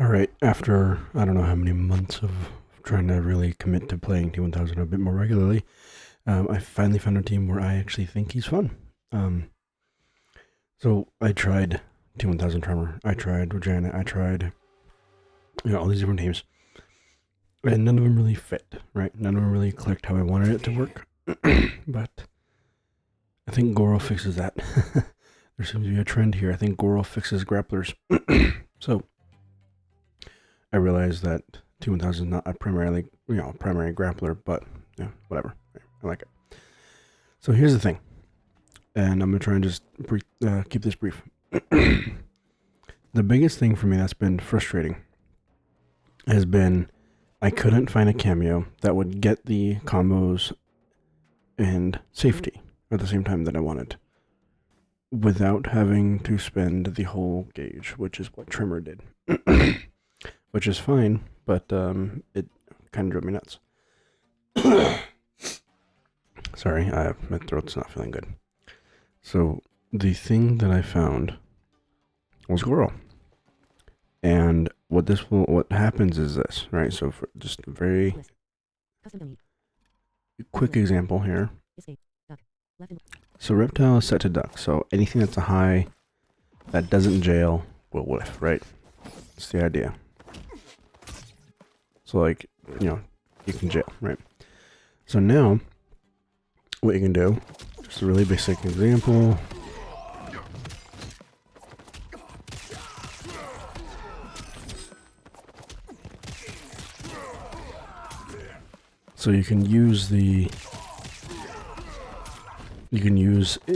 Alright, after I don't know how many months of trying to really commit to playing T1000 a bit more regularly, I finally found a team where I actually think he's fun. So I tried T1000 Tremor, I tried Regina, I tried all these different teams, and none of them really fit, right? None of them really clicked how I wanted it to work. But I think Goro fixes that. There seems to be a trend here. I think Goro fixes grapplers. So I realized that T1000 is not a primary grappler, but yeah, whatever. I like it. So here's the thing, and I'm gonna try and just keep this brief. The biggest thing for me that's been frustrating has been I couldn't find a cameo that would get the combos and safety at the same time that I wanted, without having to spend the whole gauge, which is what Trimmer did. Which is fine, but it kind of drove me nuts. Sorry, my throat's not feeling good. So the thing that I found was Goro, and what happens is this, right? So for just a very quick example here. So Reptile is set to duck, so anything that's a high that doesn't jail will whiff, right? That's the idea. So like, you can jail, right? So now, what you can do, just a really basic example. So you can use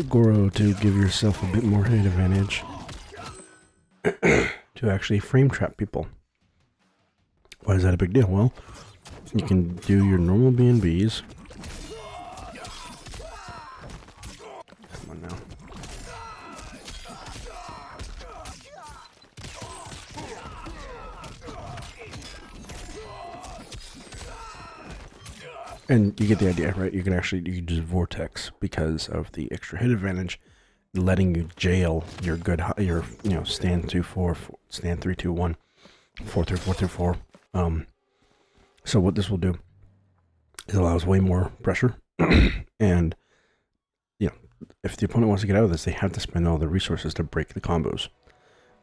Goro to give yourself a bit more hit advantage to actually frame trap people. Why is that a big deal? Well, you can do your normal B&Bs. Come on now. And you get the idea, right? You can just vortex because of the extra hit advantage, letting you jail your stand 2-4, stand 3-2-1, 4-3-4-3-4. So what this will do is allows way more pressure, and if the opponent wants to get out of this, they have to spend all the resources to break the combos.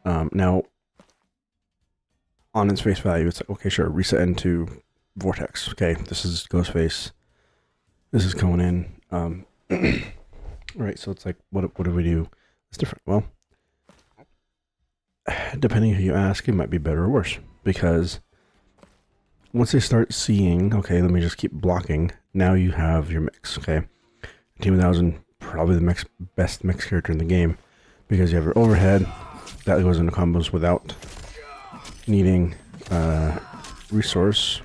Now, on its face value, it's like, okay, sure, reset into vortex. Okay, this is Ghostface. This is going in. Right, so it's like, what do we do? It's different. Well, depending who you ask, it might be better or worse, because once they start seeing, okay, let me just keep blocking, now you have your mix, okay? T1000, probably the best mix character in the game, because you have your overhead, that goes into combos without needing resource.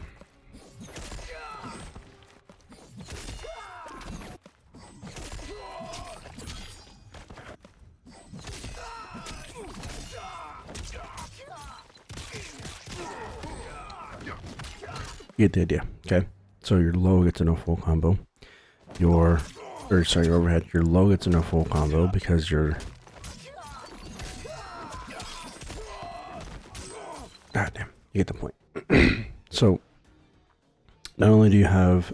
You get the idea, okay? So your low gets a no full combo. Your overhead, your low gets a no full combo because you're... God damn, you get the point. So, not only do you have,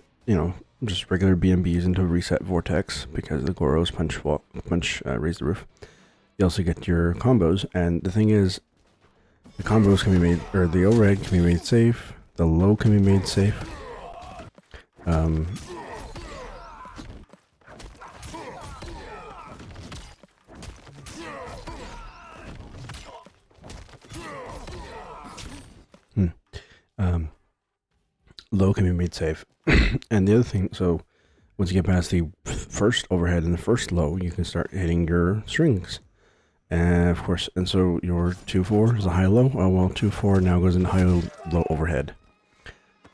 just regular B&Bs into reset vortex because the Goros punch raise the roof, you also get your combos, and the thing is, the combos can be made, or the overhead can be made safe, the low can be made safe. Low can be made safe. And the other thing, so once you get past the first overhead and the first low, you can start hitting your strings. And of course, and so your 2-4 is a high-low. Oh well, 2-4 now goes into high-low overhead.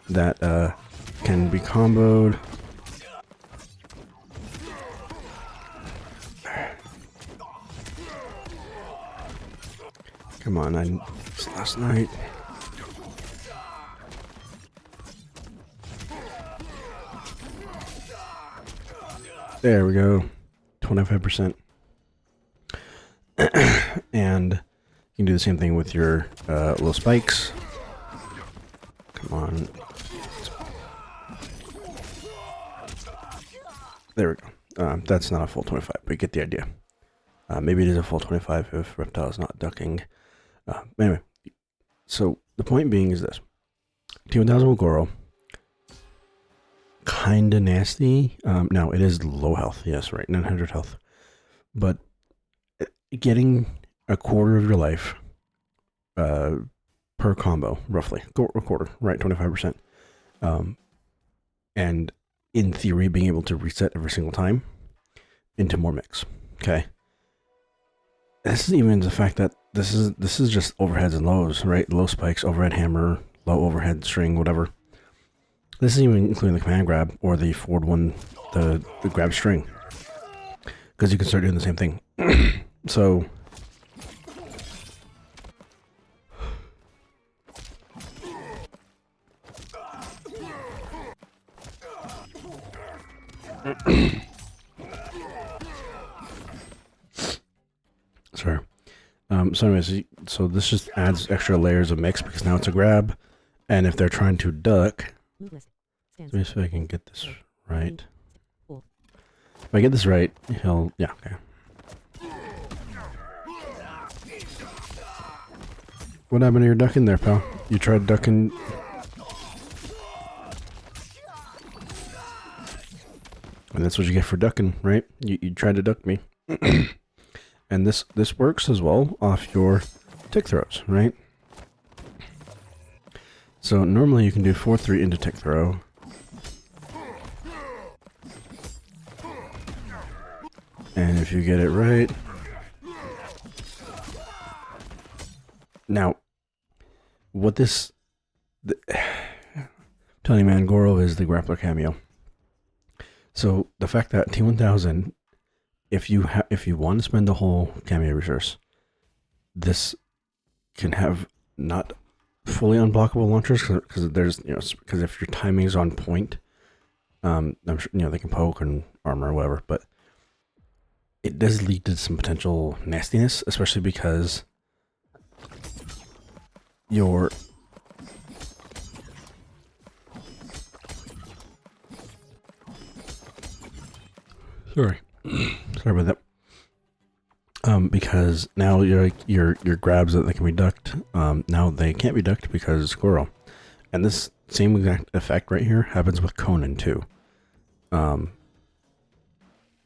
That can be comboed. Come on, it's last night. There we go, 25%. And can do the same thing with your low spikes. Come on. There we go. That's not a full 25, but you get the idea. Maybe it is a full 25 if Reptile is not ducking. Anyway, so the point being is this. T1000 with Goro. Kinda nasty. Now, it is low health. Yes, right. 900 health. But getting a quarter of your life per combo, roughly. A quarter, right? 25%. And in theory, being able to reset every single time into more mix. Okay. This isn't even the fact that this is just overheads and lows, right? Low spikes, overhead hammer, low overhead string, whatever. This isn't even including the command grab or the forward one, the grab string. Because you can start doing the same thing. So sorry. So anyways, so this just adds extra layers of mix because now it's a grab, and if they're trying to duck, let me see if I can get this right. If I get this right, he'll, yeah, okay. What happened to your ducking there, pal? You tried ducking. And that's what you get for ducking, right? You tried to duck me. And this works as well off your tick throws, right? So normally you can do 4-3 into tick throw. And if you get it right. Now, what this... telling you, man, Goro is the grappler cameo. So the fact that T1000, if you want to spend the whole cameo resource, this can have not fully unblockable launchers because there's because if your timing is on point, I'm sure they can poke and armor or whatever, but it does lead to some potential nastiness, especially because your sorry about that. Because now your grabs that they can be ducked, now they can't be ducked because it's Goro. And this same exact effect right here happens with Conan too. It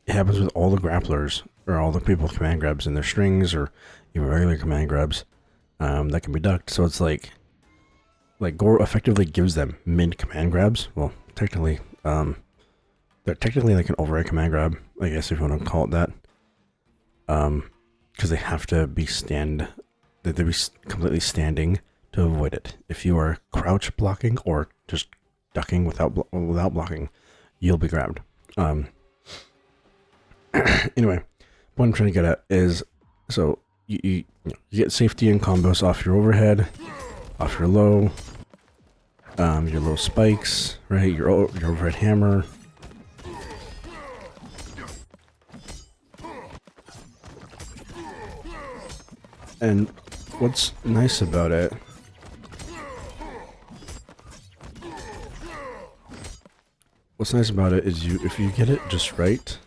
happens with all the grapplers, or all the people with command grabs in their strings, or even regular command grabs, that can be ducked. So it's like Goro effectively gives them mid command grabs. Well, technically, they're technically like an override command grab, I guess, if you want to call it that. Because they have to be completely standing to avoid it. If you are crouch blocking or just ducking without blocking, you'll be grabbed. Anyway, what I'm trying to get at is, so you get safety and combos off your overhead, off your low spikes, right? Your overhead hammer. And what's nice about it is if you get it just right,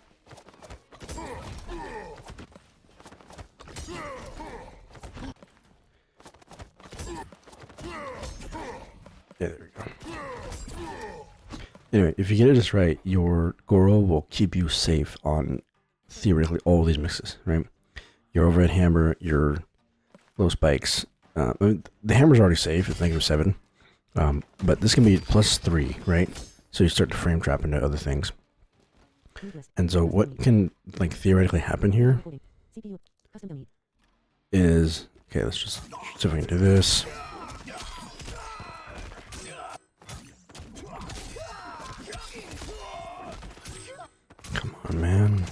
yeah, there we go. Anyway, if you get it just right, your Goro will keep you safe on theoretically all these mixes, right? Your overhead hammer, your low spikes. The hammer's already safe, it's -7. But this can be +3, right? So you start to frame trap into other things. And so what can theoretically happen here is, okay, let's just see if we can do this. Come on, man.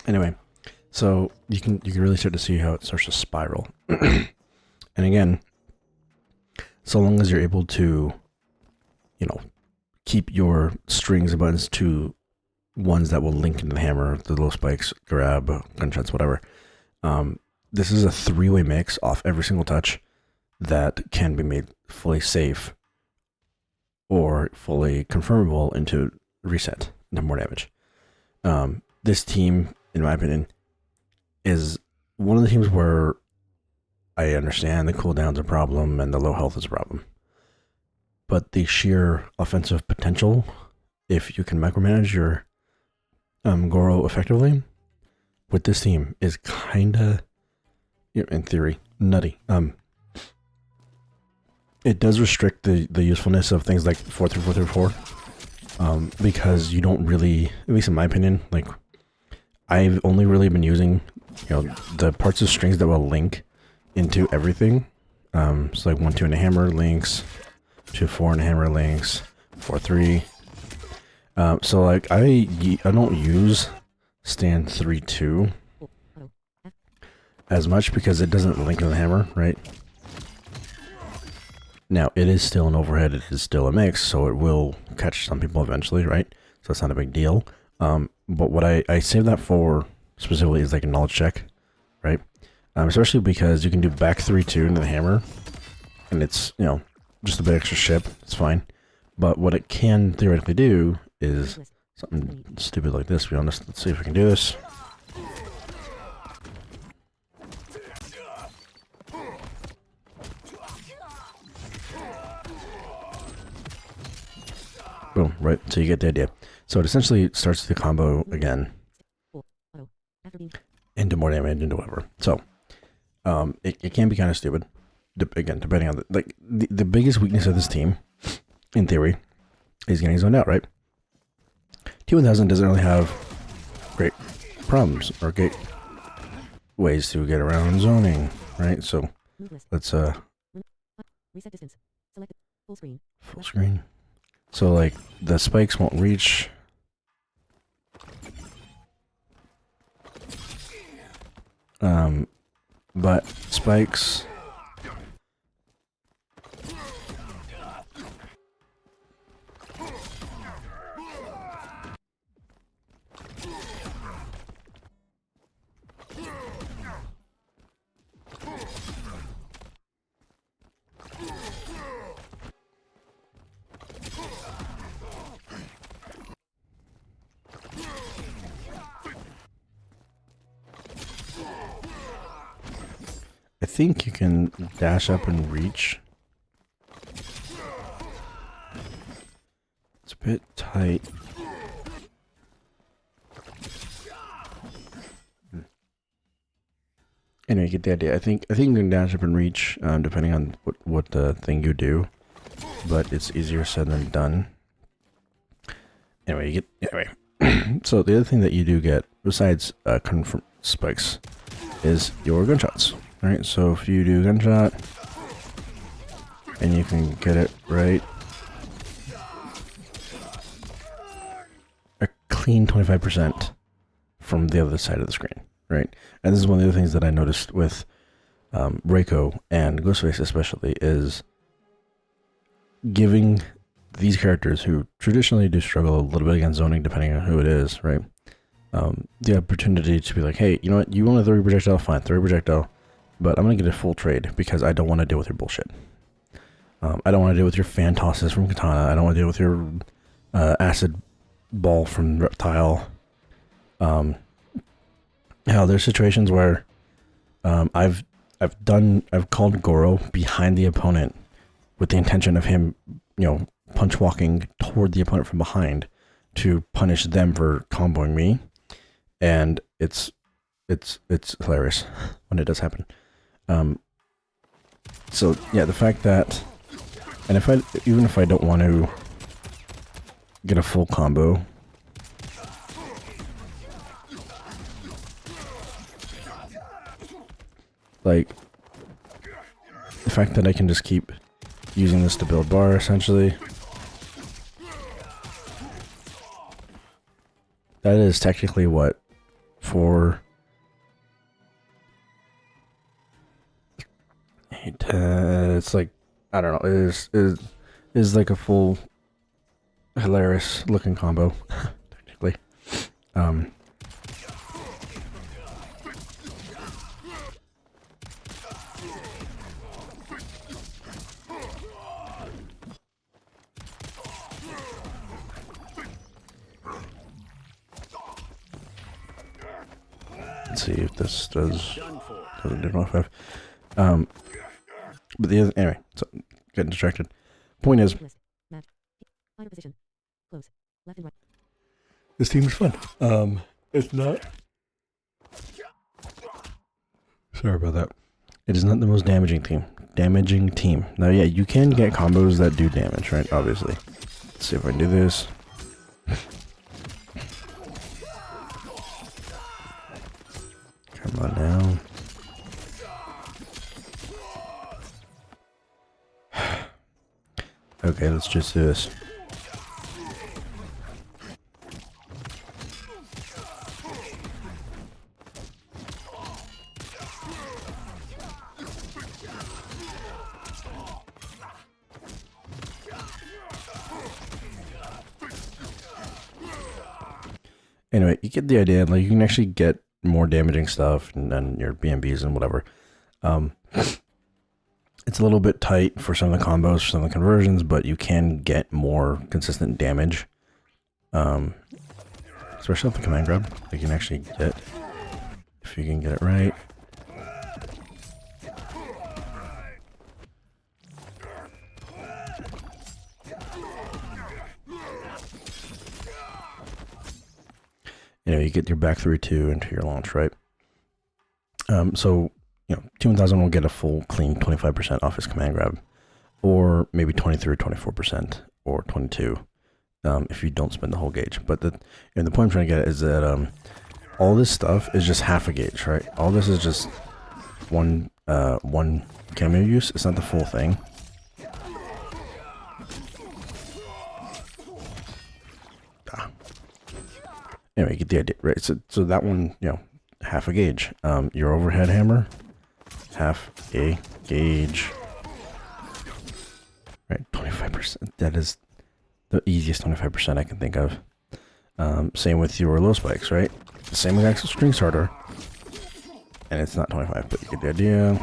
Anyway, So you can really start to see how it starts to spiral. And again, so long as you're able to, you know, keep your strings and buttons to ones that will link into the hammer, the low spikes, grab, gunshots, whatever. This is a three-way mix off every single touch that can be made fully safe or fully confirmable into reset, no more damage. This team, in my opinion, is one of the teams where I understand the cooldown's a problem and the low health is a problem. But the sheer offensive potential, if you can micromanage your Goro effectively, with this team is kinda, in theory, nutty. It does restrict the usefulness of things like 4-3-4-3-4, because you don't really, at least in my opinion, like I've only really been using, the parts of strings that will link into everything. So like 1-2 and a hammer links, 2-4 and a hammer links, 4-3. So like I don't use stand 3-2 as much because it doesn't link to the hammer, right? Now it is still an overhead, it is still a mix, so it will catch some people eventually, right? So it's not a big deal. But what I save that for specifically is like a knowledge check, right? Especially because you can do back 3-2 into the hammer, and it's, just a bit extra ship, it's fine. But what it can theoretically do is something stupid like this, to be honest. Let's see if I can do this. Boom, right, so you get the idea. So it essentially starts the combo again into more damage, into whatever. So, it can be kind of stupid, again, depending on the biggest weakness of this team, in theory, is getting zoned out, right? T1000 doesn't really have great problems or great ways to get around zoning, right? So let's reset distance. Select full screen. Full screen. So like the spikes won't reach. But spikes I think you can dash up and reach. It's a bit tight. Anyway, you get the idea. I think you can dash up and reach, depending on what thing you do, but it's easier said than done. Anyway, so the other thing that you do get besides confirm spikes is your gunshots. Alright, so if you do gunshot, and you can get it right, a clean 25% from the other side of the screen, right? And this is one of the other things that I noticed with Reiko and Ghostface especially, is giving these characters who traditionally do struggle a little bit against zoning, depending on who it is, right? The opportunity to be like, hey, you know what, you want to throw your projectile? Fine, throw your projectile. But I'm going to get a full trade because I don't want to deal with your bullshit. I don't want to deal with your fan tosses from Katana. I don't want to deal with your acid ball from Reptile. Hell, there's situations where I've called Goro behind the opponent with the intention of him, punch walking toward the opponent from behind to punish them for comboing me, and it's hilarious when it does happen. So yeah, the fact that, and even if I don't want to get a full combo, like the fact that I can just keep using this to build bar essentially, that is technically what, for It's like, I don't know. It is like a full hilarious looking combo, technically. Let's see if this doesn't do 25. But the other, anyway, so getting distracted. Point is, List. Match. Finder position. Close. Left and right. this team is fun. It's not. Sorry about that. It is not the most damaging team. Now, yeah, you can get combos that do damage, right? Obviously. Let's see if I can do this. Come on now. Okay, let's just do this. Anyway, you get the idea. Like, you can actually get more damaging stuff and your BMBs and whatever. It's a little bit tight for some of the combos, for some of the conversions, but you can get more consistent damage. Especially with the command grab. You can actually get, if you can get it right. You know, you get your back 3-2 into your launch, right? So, you know, T1000 will get a full clean 25% off his command grab, or maybe 23 or 24%, or 22, if you don't spend the whole gauge. But the point I'm trying to get at is that all this stuff is just half a gauge, right? All this is just one cameo use. It's not the full thing. Anyway, you get the idea, right? So that one, you know, half a gauge. Your overhead hammer, half a gauge. Right, 25%. That is the easiest 25% I can think of. Same with your low spikes, right? The same exact string starter, and it's not 25, but you get the idea.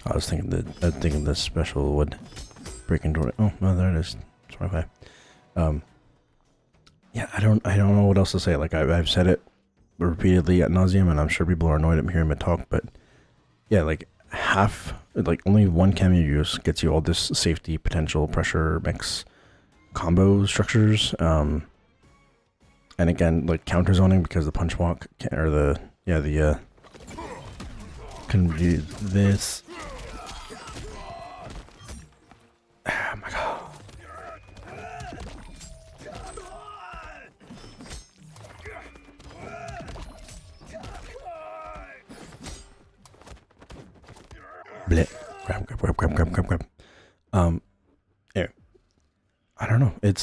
I was thinking the special would break into it. Oh, no, there it is. 25. Yeah, I don't know what else to say. Like, I've said it repeatedly ad nauseum, and I'm sure people are annoyed at hearing me talk, but yeah, like only one cameo use gets you all this safety, potential, pressure, mix, combo structures. And again, like counter zoning, because the punch walk can do this. Oh my god. Blech. Grab. Yeah. I don't know. It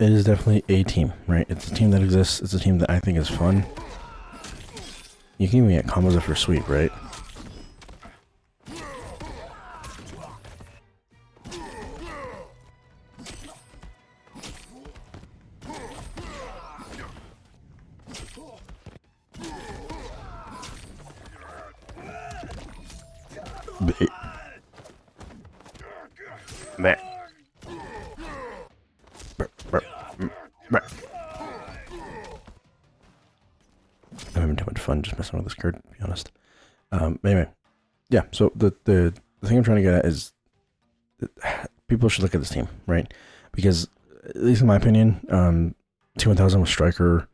is definitely a team, right? It's a team that exists. It's a team that I think is fun. You can even get combos if you're sweet, right? I'm having too much fun just messing with this card, to be honest. Anyway, yeah, so the thing I'm trying to get at is people should look at this team, right? Because, at least in my opinion, T1000 with Striker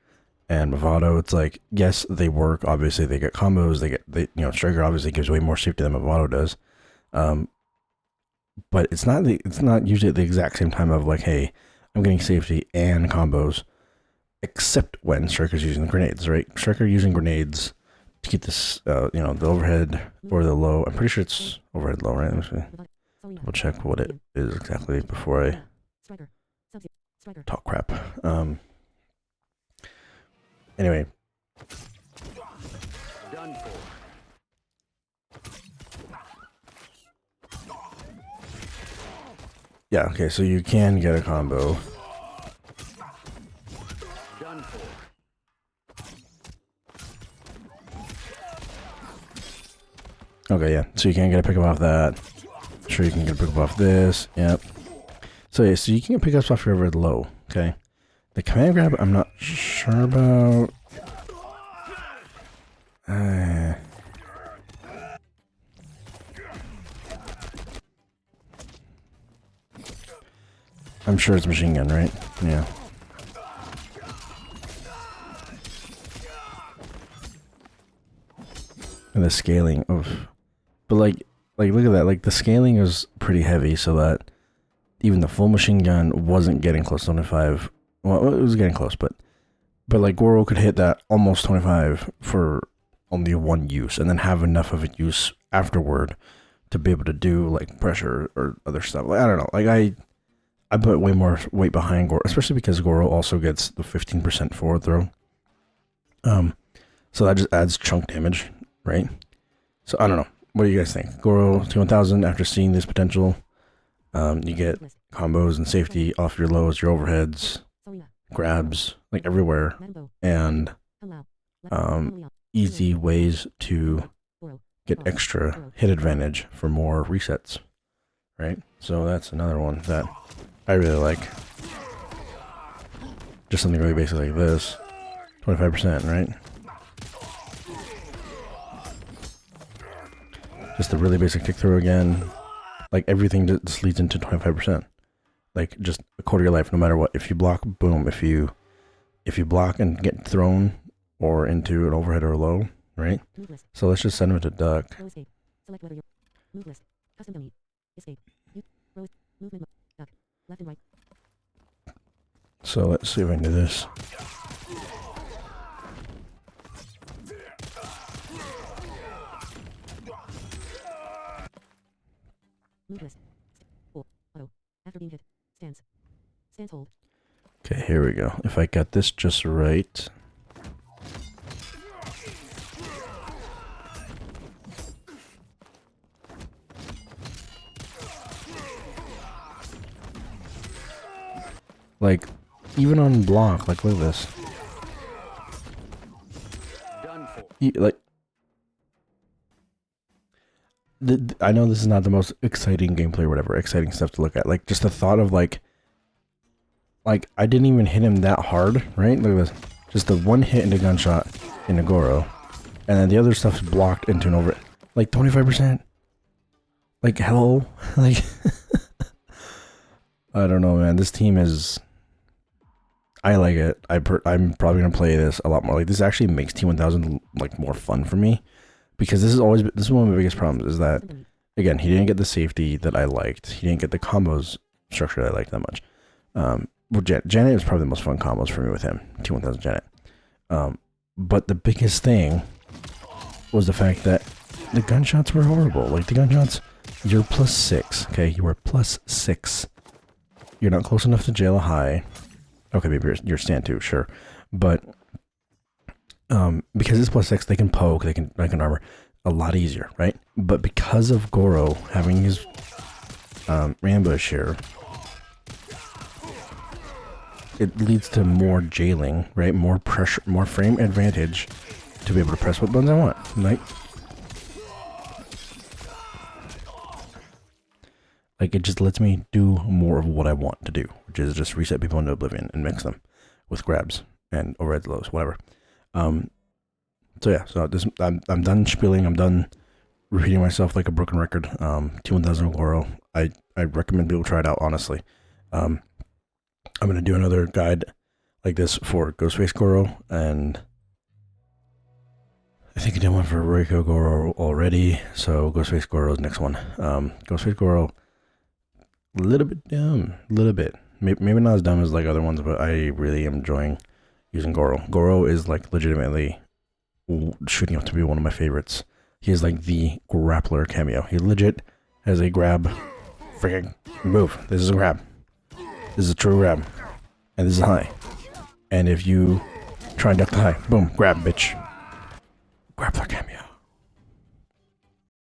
and Movado, it's like, yes, they work. Obviously, they get combos. Striker obviously gives way more safety than Movado does. But it's not usually at the exact same time of like, hey, I'm getting safety and combos, except when Striker's using the grenades, right? Striker using grenades to keep this, the overhead or the low. I'm pretty sure it's overhead low, right? Let me double check what it is exactly before I Striker. Sub-Zero. Striker. Talk crap. Anyway. Done for. Yeah, okay, so you can get a combo. Done for. Okay, yeah, so you can get a pickup off that. Sure, you can get a pickup off this. Yep. So yeah, so you can get pickups off your red low. Okay. The command grab, I'm not sure about. I'm sure it's machine gun, right? Yeah. And the scaling of, but like look at that. Like the scaling is pretty heavy, so that even the full machine gun wasn't getting close to 25. Well, it was getting close, but like Goro could hit that almost 25 for only one use, and then have enough of a use afterward to be able to do like pressure or other stuff. Like I don't know. Like I put way more weight behind Goro, especially because Goro also gets the 15% forward throw. So that just adds chunk damage, right? So I don't know. What do you guys think? Goro T1000, after seeing this potential, you get combos and safety off your lows, your overheads, grabs, like everywhere, and easy ways to get extra hit advantage for more resets, right? So that's another one that I really like. Just something really basic like this. 25%, right? Just a really basic kick throw again. Like everything just leads into 25%. Like just a quarter of your life, no matter what. If you block, boom. If you block and get thrown or into an overhead or a low, right? So let's just send him to duck. Select whether you're move list. Custom delete. Escape. Rows. Movement. Duck. Left and right. So let's see if I can do this. Move list. Auto. After being hit. Stance. Stance hold. Okay, here we go. If I got this just right. Like, even on block, like, look at this. Done for. Like, I know this is not the most exciting gameplay or whatever, exciting stuff to look at. Like, just the thought of, like, I didn't even hit him that hard, right? Look at this. Just the one hit into gunshot in a Goro. And then the other stuff's blocked into an over. Like, 25%. Like, hello? Like, I don't know, man. This team is... I like it. I'm probably going to play this a lot more. Like, this actually makes T1000, like, more fun for me. Because this is one of my biggest problems, is that, again, he didn't get the safety that I liked. He didn't get the combos structure that I liked that much. Well, Janet was probably the most fun combos for me with him, T1000 Janet. But the biggest thing was the fact that the gunshots were horrible. Like, the gunshots, you're +6, okay? You were +6. You're not close enough to jail a high. Okay, maybe you're stand 2, sure. But, because it's +6, they can poke, they can armor a lot easier, right? But because of Goro having his ambush here, it leads to more jailing, right? More pressure, more frame advantage to be able to press what buttons I want, right? Like, it just lets me do more of what I want to do, which is just reset people into oblivion and mix them with grabs and overheads, lows, whatever. So yeah, so this, I'm done spilling. I'm done repeating myself like a broken record. T1000 Goro. I recommend people try it out, honestly. I'm going to do another guide like this for Ghostface Goro, and I think I did one for Reiko Goro already, so Ghostface Goro's next one. Ghostface Goro, a little bit dumb, a little bit. Maybe not as dumb as like other ones, but I really am enjoying using Goro. Goro is like legitimately shooting up to be one of my favorites. He is like the grappler cameo. He legit has a grab, freaking move. This is a grab. This is a true grab. And this is high. And if you try and duck the high, boom, grab, bitch. Grab that cameo.